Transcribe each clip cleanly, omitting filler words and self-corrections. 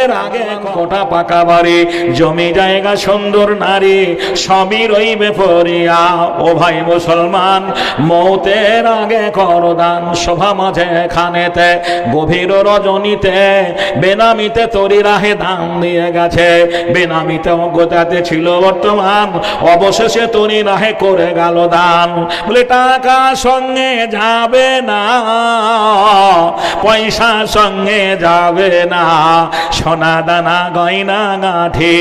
মৌতের আগে কোটা পাকা বাড়ি, জমি জায়গা, সুন্দর নারী, সবই রইবে পড়িয়া। ও ভাই মুসলমান, মৌতের আগে করো দান। শোভা মাঝে খানেতে গভীর রজনীতে বেনামিতে তরি রাহে দান দিয়ে গেছে। বেনামিতে অজ্ঞতাতে ছিল বর্তমান, অবশেষে তরি রাহে করে গেল দান। বলে টাকা সঙ্গে যাবে না, পয়সা সঙ্গে যাবে না, সোনা দানা গয়না গাঁঠি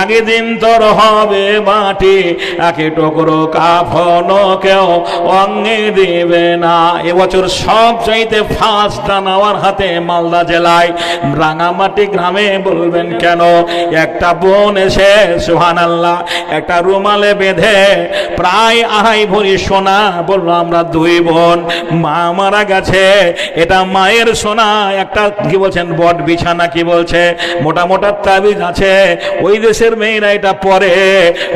একদিন তোর হবে মাটি। একে টুকরো কাফন কেউ অঙ্গে দিবে না। এবছর সব চাইতে ফার্স্ট দান আমার হাতে মালদা জেলায় রাঙামাটি গ্রামে। বলবেন কেন? একটা বোন এসে সুবহানাল্লাহ একটা রুমালে বেঁধে প্রায় 2.5 ভরি সোনা, বললো আমরা 2 বোন, মা মারা গেছে, এটা মায়ের সোনা। একটা কি বলছেন বট বিছানা, কি বলছে মোটা মোটা তাবিজ আছে, ওই দেশের মেয়েরা এটা পরে।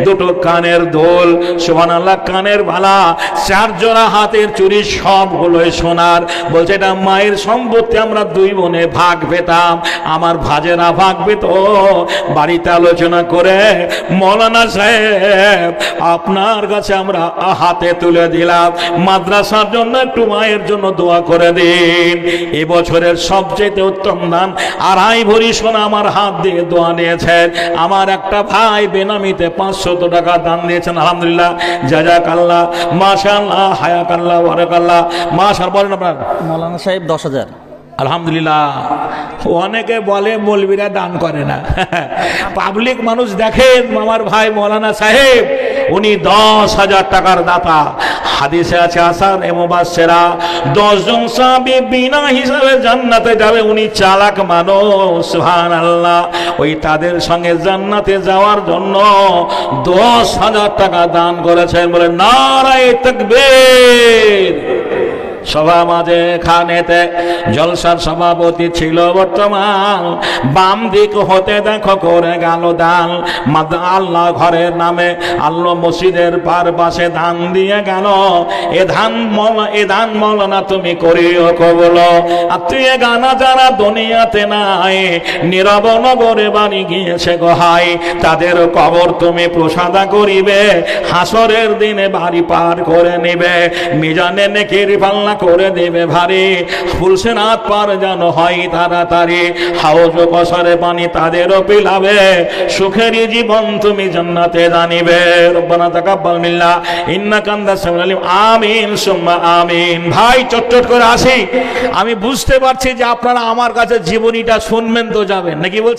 2টো কানের দোল, সুবহানাল্লাহ কানের বালা, 4 জোড়া হাতের চুড়ি, সব হলো সোনার। বলছে এটা মায়ের সম্পত্তি, আমরা 2 বোনে ভাগ পেতাম, আমার ভাজেরা ভাগ পেত। বাড়িতে আলোচনা করে মৌলানা সাহেব আপনার কাছে আমরা হাতে তুলে দিলাম, মাদ্রাসার জন্য একটু মায়ের জন্য দোয়া করে দিন। এবছরের সবচেয়ে উত্তম দান 2.5 ভরি সোনা আমার হাত দিয়ে দোয়া নিয়েছেন। আমার একটা ভাই বেনামিতে 500 টাকা দান দিয়েছেন। আলহামদুলিল্লাহ, জাযাকাল্লাহ, মাশাআল্লাহ, হায়াকাল্লাহ, বারাকাল্লাহ। মাশাআল্লাহ বলেন আপনার মৌলানা সাহেব 10,000। আলহামদুলিল্লাহ। অনেকে বলে মৌলবীরা দান করে না, পাবলিক মানুষ দেখেন। আমার ভাই মৌলানা সাহেব উনি 10,000 টাকার দাতা। হাদিসে আছে আসার মুবাশশিরা 10 জন সাহাবী বিনা হিসাবে জান্নাতে যাবে। উনি চালাক মানুষ, সুবহানাল্লাহ। ওই তাদের সঙ্গে জান্নাতে যাওয়ার জন্য 10,000 টাকা দান করেছেন। বলে নারায়ে তাকবীর। সভা মাঝে খানেতে জলসার সভাপতি ছিল বর্তমান, বাম দিক হতে দেখো করে গেল দান। আল্লাহ ঘরের নামে আল্লাহ মসজিদের পার পাশে ধান দিয়ে গেল। এ ধান মৌলানা তুমি করিও কবল। আর তুই গানা যারা দুনিয়াতে নাই, নীরব নগরে বাড়ি গিয়েছে গোহাই, তাদের কবর তুমি প্রসাদা করিবে, হাসরের দিনে বাড়ি পার করে নিবে, মিজানে নেকির পাল্লা করে দেবে ভারী। ফুলসেনাত পার যেন হয় তাড়াতাড়ি, হাউজ কসরে পানি তাদেরও পিলাবে, সুখেরই জীবন তুমি জান্নাতে জানিবে। রব্বানা তাকাব্বাল মিন্না ইন্নাকা আনতাস সামিউল আলিম। আমিন সুম্মা আমিন। ভাই চটচট করে আসি, আমি বুঝতে পারছি যে আপনারা আমার কাছে জীবনীটা শুনবেন তো যাবেন নাকি বলছেন?